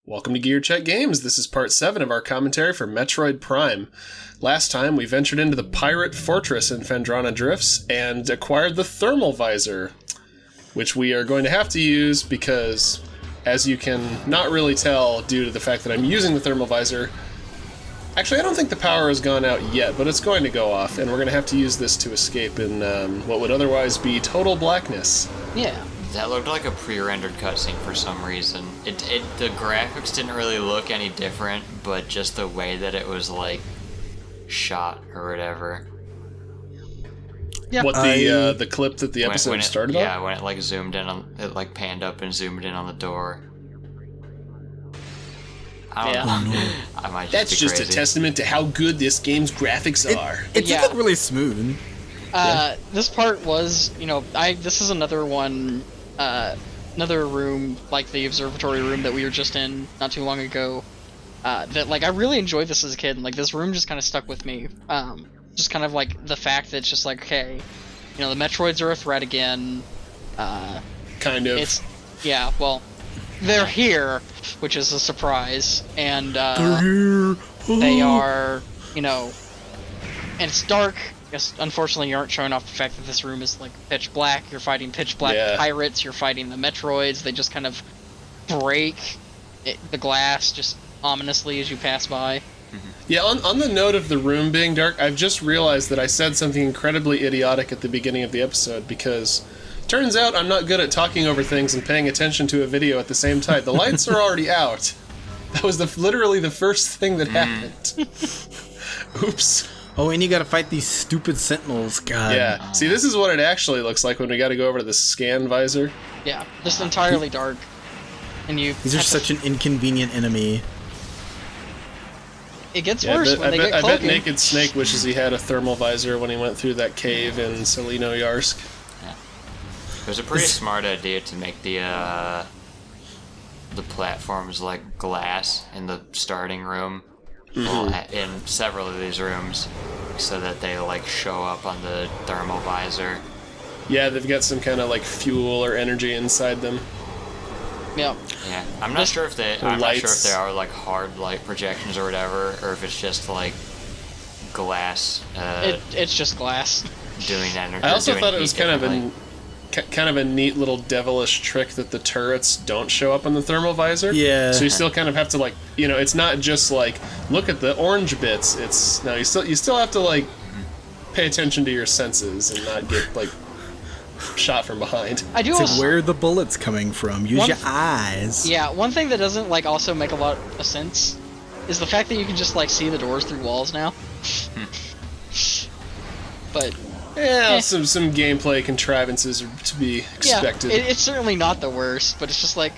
Welcome to GearCheckGames. This is part 7 of our commentary for Metroid Prime. Last time, we ventured into the pirate fortress in Phendrana Drifts and acquired the Thermal Visor, which we are going to have to use because, as you can not really tell due to the fact that I'm using the Thermal Visor, actually I don't think the power has gone out yet, but it's going to go off, and we're going to have to use this to escape in what would otherwise be total blackness. Yeah. That looked like a pre-rendered cutscene for some reason. The graphics didn't really look any different, but just the way that it was like shot or whatever. Yeah. What the clip that the episode started on? Yeah, when it like zoomed in on it, like panned up and zoomed in on the door. I don't know. I might just That's be just crazy. a testament to how good this game's graphics are. It did look really smooth. This part was, this is another one, another room, like the observatory room that we were just in not too long ago, that, like, I really enjoyed this as a kid, and, like, this room just kind of stuck with me, just kind of, like, the fact that it's just, like, okay, the Metroids are a threat again, kind of. They're here, which is a surprise, and, They're here. they are, and it's dark. Yes, unfortunately, you aren't showing off the fact that this room is like pitch black. You're fighting pitch black pirates. You're fighting the Metroids. They just kind of break the glass just ominously as you pass by. Yeah, on the note of the room being dark, I've just realized that I said something incredibly idiotic at the beginning of the episode because turns out I'm not good at talking over things and paying attention to a video at the same time. The lights are already out. That was literally the first thing that happened. Oops. Oh, and you gotta fight these stupid sentinels, God. Yeah. See, this is what it actually looks like when we gotta go over to the scan visor. Yeah, just entirely dark. And These are such an inconvenient enemy. It gets worse when they get cloaking. I bet Naked Snake wishes he had a thermal visor when he went through that cave in Selino Yarsk. Yeah. It was a pretty smart idea to make the platforms like glass in the starting room. Well, in several of these rooms, so that they like show up on the thermal visor. Yeah, they've got some kind of like fuel or energy inside them. Yeah. Yeah, I'm not sure if they are like hard light projections or whatever, or if it's just like glass. It's just glass. Doing energy. I also thought it was kind of a neat little devilish trick that the turrets don't show up on the thermal visor. Yeah. So you still kind of have to, like, it's not just like look at the orange bits. It's no, you still have to like pay attention to your senses and not get like shot from behind. I do It's also, like where are the bullets coming from? Use your eyes. Yeah, one thing that doesn't like also make a lot of sense is the fact that you can just like see the doors through walls now. But yeah, some gameplay contrivances are to be expected. Yeah, it's certainly not the worst, but it's just like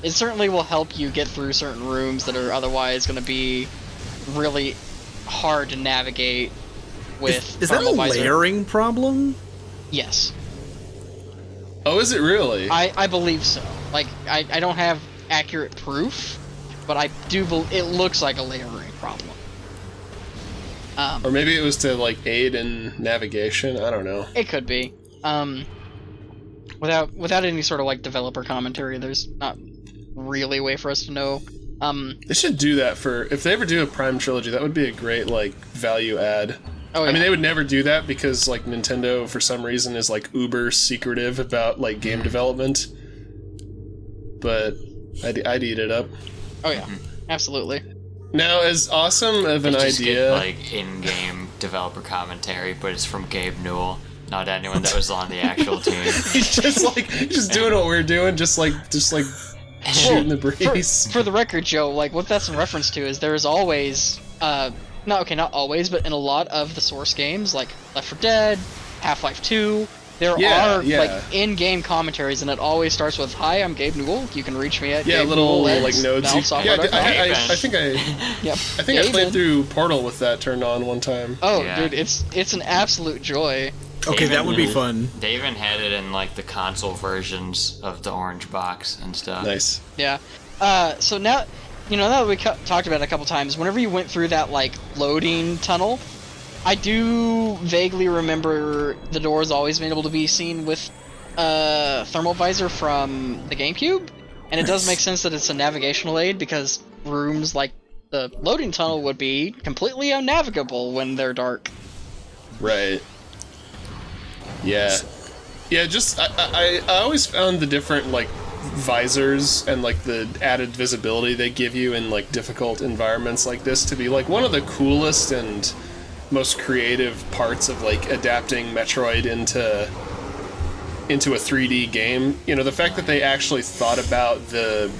it certainly will help you get through certain rooms that are otherwise going to be really hard to navigate with. Is that a layering problem? Yes. Oh, is it really? I believe so. Like I don't have accurate proof, but I do. It looks like a layering problem. Or maybe it was to like aid in navigation. I don't know. It could be. Without any sort of like developer commentary, there's not really a way for us to know. They should do that if they ever do a Prime trilogy. That would be a great like value add. Oh, yeah. I mean, they would never do that because like Nintendo for some reason is like uber secretive about like game development. But I'd eat it up. Oh yeah, absolutely. Now, as awesome of an idea, get, like in-game developer commentary, but it's from Gabe Newell, not anyone that was on the actual team. He's just doing what we're doing, just like shooting the breeze. For the record, Joe, like what that's in reference to is there is always, not always, but in a lot of the Source games, like Left 4 Dead, Half-Life 2, there are like in-game commentaries, and it always starts with, "Hi, I'm Gabe Newell. You can reach me at Gabe little Newell like nodes. I think I played through Portal with that turned on one time. Oh, yeah. Dude, it's an absolute joy. Okay, that would be fun. They even had it in like the console versions of the orange box and stuff. Nice. Yeah. So now, now that we talked about it a couple times, whenever you went through that like loading tunnel, I do vaguely remember the doors always being able to be seen with thermal visor from the GameCube. And it does make sense that it's a navigational aid, because rooms like the loading tunnel would be completely unnavigable when they're dark. Right. Yeah. Yeah, just, I always found the different, like, visors and, like, the added visibility they give you in, like, difficult environments like this to be, like, one of the coolest and most creative parts of, like, adapting Metroid into a 3D game. You know, the fact that they actually thought about the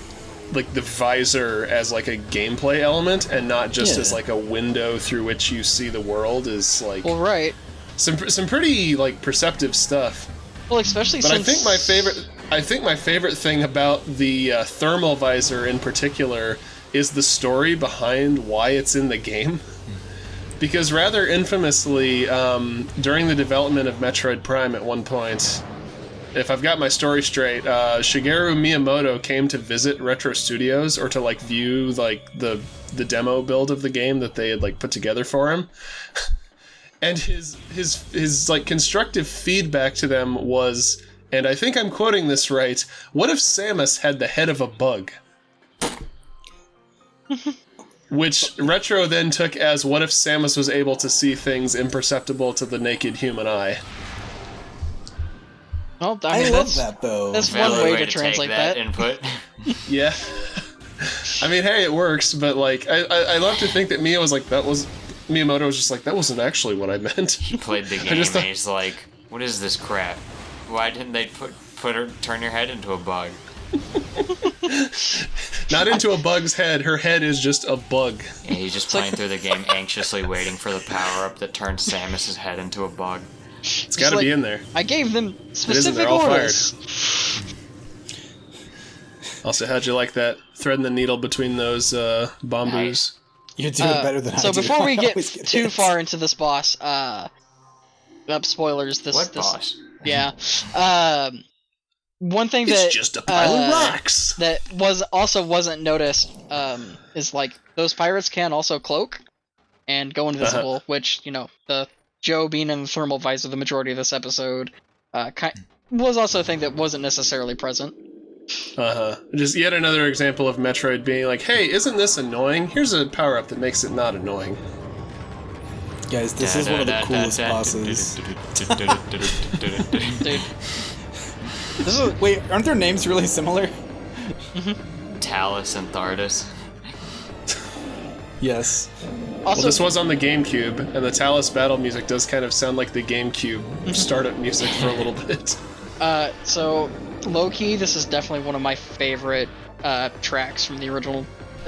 visor as, like, a gameplay element and not just as, like, a window through which you see the world is, like... Well, right. Some pretty, like, perceptive stuff. Well, especially but since... I think my favorite thing about the Thermal Visor in particular is the story behind why it's in the game. Because rather infamously, during the development of Metroid Prime at one point, if I've got my story straight, Shigeru Miyamoto came to visit Retro Studios, or to, like, view, like, the demo build of the game that they had, like, put together for him. And his like, constructive feedback to them was, and I think I'm quoting this right, what if Samus had the head of a bug? Which Retro then took as, what if Samus was able to see things imperceptible to the naked human eye? Well, I love that, though. That's one way to translate that. Input. Yeah. I mean, hey, it works, but, like, I love to think that Miyamoto was just like, that wasn't actually what I meant. He played the game and he's like, what is this crap? Why didn't they turn your head into a bug? Not into a bug's head. Her head is just a bug. Yeah, he's just playing through the game, anxiously waiting for the power-up that turns Samus's head into a bug. It's gotta be in there. I gave them specific they're all orders. Also, how'd you like that? Threading the needle between those bamboos. Nice. You're doing better than I do. So before we get hit too hit. far into this boss, spoilers. What boss? Yeah. One thing It's that just a pile of rocks. that wasn't noticed is, like, those pirates can also cloak and go invisible, which, you know, the Joe being in the Thermal Visor the majority of this episode was also a thing that wasn't necessarily present. Just yet another example of Metroid being like, hey, isn't this annoying? Here's a power-up that makes it not annoying. Guys, this is one of the coolest bosses. Dude. Wait, aren't their names really similar? Talus and Thardus. Yes. Also, Well, this was on the GameCube, and the Talus battle music does kind of sound like the GameCube startup music for a little bit. So, low-key, this is definitely one of my favorite tracks from the original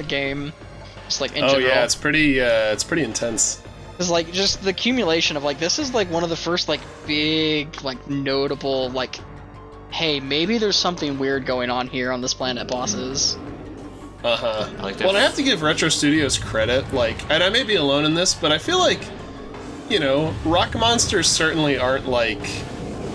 game. Just, like, in general. Yeah, it's pretty intense. It's like, just the accumulation of, like, this is, like, one of the first, like, big, like, notable, like, hey, maybe there's something weird going on here on this planet bosses. Well, I have to give Retro Studios credit, like, and I may be alone in this, but I feel like, you know, rock monsters certainly aren't, like,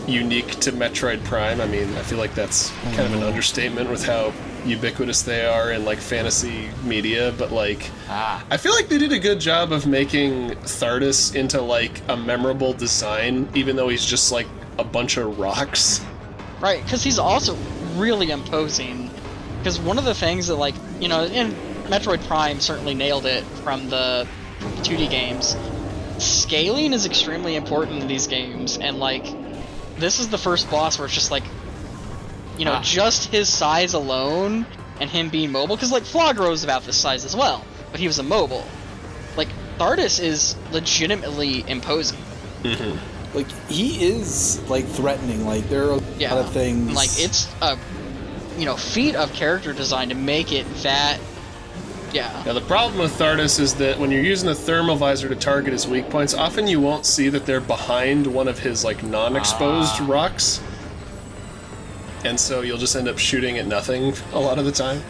unique to Metroid Prime. I mean, I feel like that's kind of an understatement with how ubiquitous they are in, like, fantasy media, but, like, I feel like they did a good job of making Thardus into, like, a memorable design, even though he's just, like, a bunch of rocks. Right, because he's also really imposing. Because one of the things that, like, you know, and Metroid Prime certainly nailed it from the 2D games, scaling is extremely important in these games, and, like, this is the first boss where it's just, like, you know, just his size alone, and him being mobile, because, like, Flogro's about this size as well, but he was immobile. Like, Thardus is legitimately imposing. Like, he is, like, threatening. Like, there are a lot of things. Like, it's a, you know, feat of character design to make it that. Yeah. Now, the problem with Thardus is that when you're using the Thermal Visor to target his weak points, often you won't see that they're behind one of his, like, non-exposed rocks. And so you'll just end up shooting at nothing a lot of the time.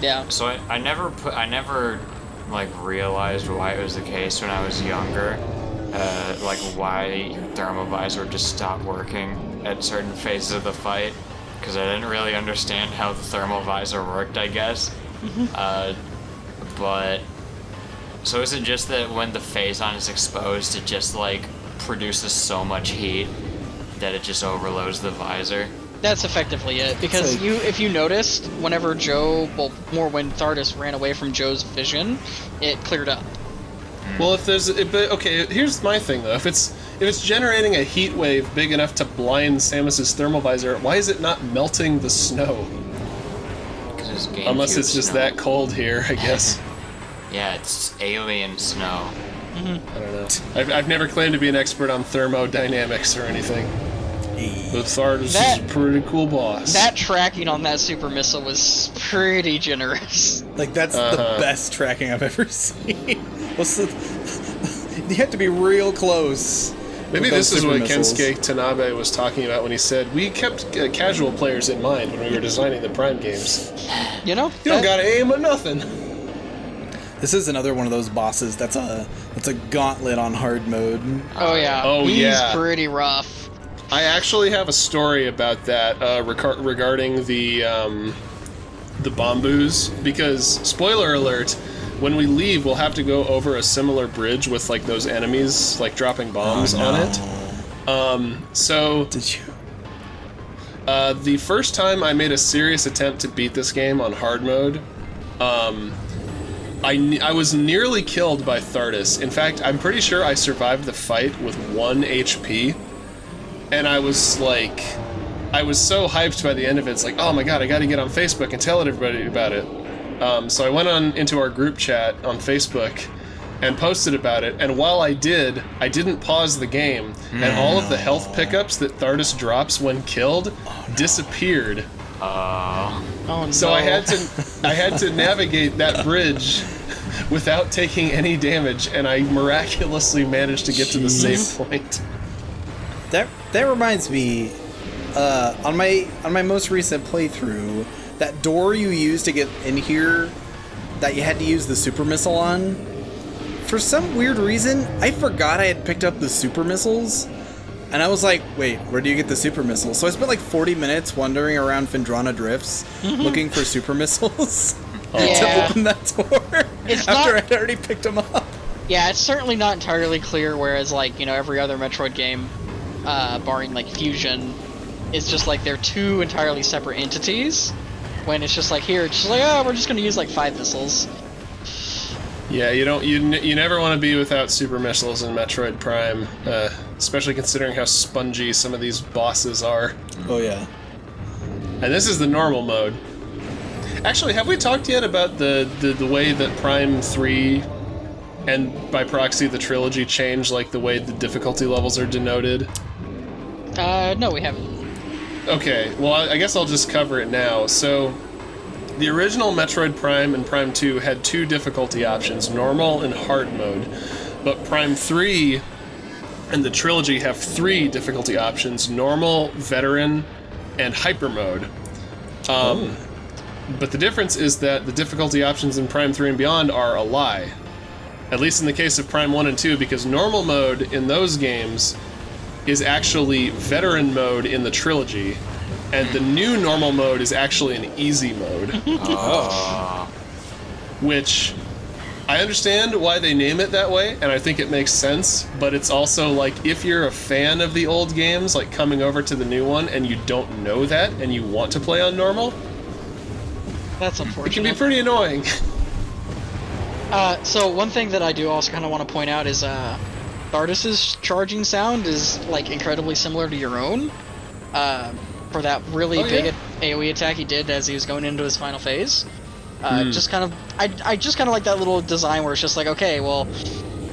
Yeah. So I never like realized why it was the case when I was younger. Like why your Thermal Visor just stopped working at certain phases of the fight, because I didn't really understand how the Thermal Visor worked, I guess. But so is it just that when the phazon is exposed, it just like produces so much heat that it just overloads the visor? That's effectively it, because like, if you noticed, whenever when Thardus ran away from Joe's vision, it cleared up. Well, okay, here's my thing though. If it's generating a heat wave big enough to blind Samus's thermal visor, why is it not melting the snow? Unless it's just that cold here, I guess. Yeah, it's alien snow. Mm-hmm. I don't know. I've never claimed to be an expert on thermodynamics or anything. But Thardus is a pretty cool boss. That tracking on that super missile was pretty generous. Like, that's the best tracking I've ever seen. You have to be real close. Maybe this is what Kensuke Tanabe was talking about when he said, we kept casual players in mind when we were designing the Prime games. You know? You don't gotta aim at nothing. This is another one of those bosses that's a gauntlet on hard mode. Oh yeah. Oh, He's pretty rough. I actually have a story about that regarding the Bamboos, because, spoiler alert, when we leave, we'll have to go over a similar bridge with, like, those enemies, like, dropping bombs on it. So... Did you? The first time I made a serious attempt to beat this game on hard mode, I was nearly killed by Thardus. In fact, I'm pretty sure I survived the fight with 1 HP. And I was so hyped by the end of it. It's like, oh my god, I gotta get on Facebook and tell everybody about it. So I went into our group chat on Facebook and posted about it. And while I did, I didn't pause the game. And all of the health pickups that Thardus drops when killed disappeared. Oh no. So I had to navigate that bridge without taking any damage, and I miraculously managed to get to the save point. That reminds me, on my most recent playthrough, that door you used to get in here, that you had to use the super missile on, for some weird reason, I forgot I had picked up the super missiles, and I was like, wait, where do you get the super missiles? So I spent like 40 minutes wandering around Phendrana Drifts, looking for super missiles to open that door, after I'd already picked them up. Yeah, it's certainly not entirely clear, whereas, like, you know, every other Metroid game, barring like Fusion, is just like they're two entirely separate entities. When it's just like here, it's just like, oh, we're just gonna use like 5 missiles. Yeah, you never want to be without super missiles in Metroid Prime, especially considering how spongy some of these bosses are. Oh yeah. And this is the normal mode. Actually, have we talked yet about the way that Prime 3 and by proxy the trilogy changed, like the way the difficulty levels are denoted? No, we haven't. Okay, well, I guess I'll just cover it now. So, the original Metroid Prime and Prime 2 had 2 difficulty options, normal and hard mode. But Prime 3 and the trilogy have 3 difficulty options, normal, veteran, and hyper mode. But the difference is that the difficulty options in Prime 3 and beyond are a lie. At least in the case of Prime 1 and 2, because normal mode in those games is actually veteran mode in the trilogy, and the new normal mode is actually an easy mode. Which, I understand why they name it that way, and I think it makes sense, but it's also like, if you're a fan of the old games, like coming over to the new one, and you don't know that, and you want to play on normal, that's unfortunate. It can be pretty annoying. So one thing that I do also kind of want to point out is, Thardus's charging sound is, like, incredibly similar to your own, for that really big AoE attack he did as he was going into his final phase. Just kind of, I just kind of like that little design where it's just like, okay, well,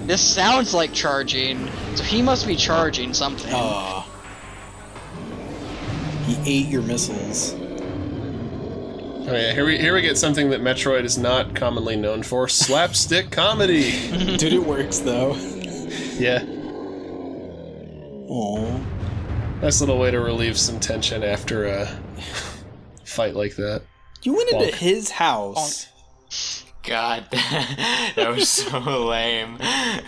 this sounds like charging, so he must be charging something. He ate your missiles. Oh yeah, here we get something that Metroid is not commonly known for: slapstick comedy. Dude, it works though. Yeah. Aww. Nice little way to relieve some tension after a fight like that. You went into his house. God, that was so lame. I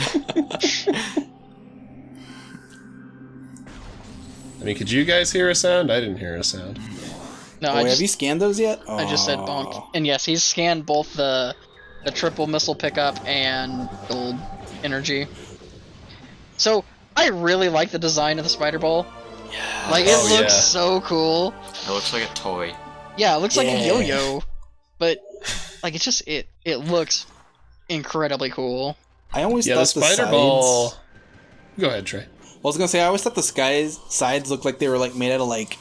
mean, could you guys hear a sound? I didn't hear a sound. No, have you scanned those yet? I just said bonk. And yes, he's scanned both the triple missile pickup and gold energy. So, I really like the design of the spider ball. Like, it looks so cool. It looks like a toy. Yeah, it looks like a yo-yo, but like it looks incredibly cool. I always thought the spider ball. Go ahead, Trey. I was gonna say I always thought the sides looked like they were like made out of like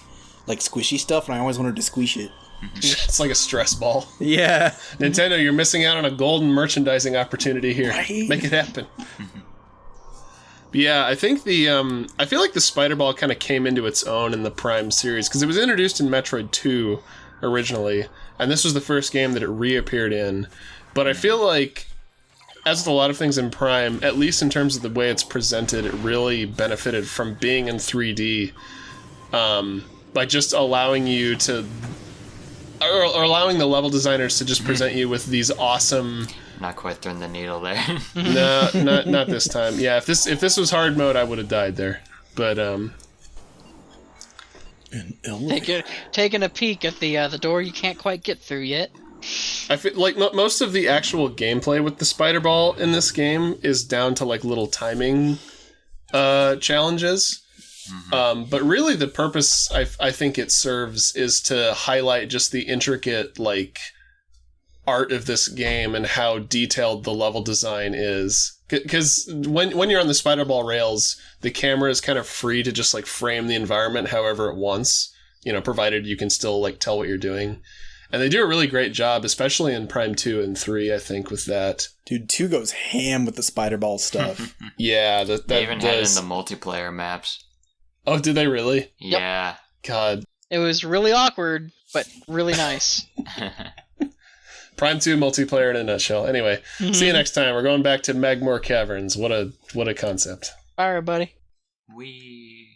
squishy stuff, and I always wanted to squish it. It's like a stress ball. Yeah. Nintendo, you're missing out on a golden merchandising opportunity here. Right? Make it happen. But yeah, I think I feel like the spider ball kind of came into its own in the Prime series because it was introduced in Metroid 2 originally, and this was the first game that it reappeared in. But I feel like, as with a lot of things in Prime, at least in terms of the way it's presented, it really benefited from being in 3D, by just allowing you to, or allowing the level designers to just present you with these awesome. Not quite throwing the needle there. No, not this time. Yeah, if this was hard mode, I would have died there. But Taking a peek at the door you can't quite get through yet. I feel like most of the actual gameplay with the spider ball in this game is down to like little timing challenges. But really the purpose I think it serves is to highlight just the intricate like art of this game and how detailed the level design is. Because when you're on the spider ball rails, the camera is kind of free to just like frame the environment however it wants, provided you can still like tell what you're doing. And they do a really great job, especially in Prime 2 and 3, I think, with that. Dude, 2 goes ham with the spider ball stuff. Yeah, they even had it in the multiplayer maps. Oh, did they really? Yeah. God. It was really awkward, but really nice. Prime 2 multiplayer in a nutshell. Anyway, see you next time. We're going back to Magmore Caverns. What a concept. All right, buddy. We.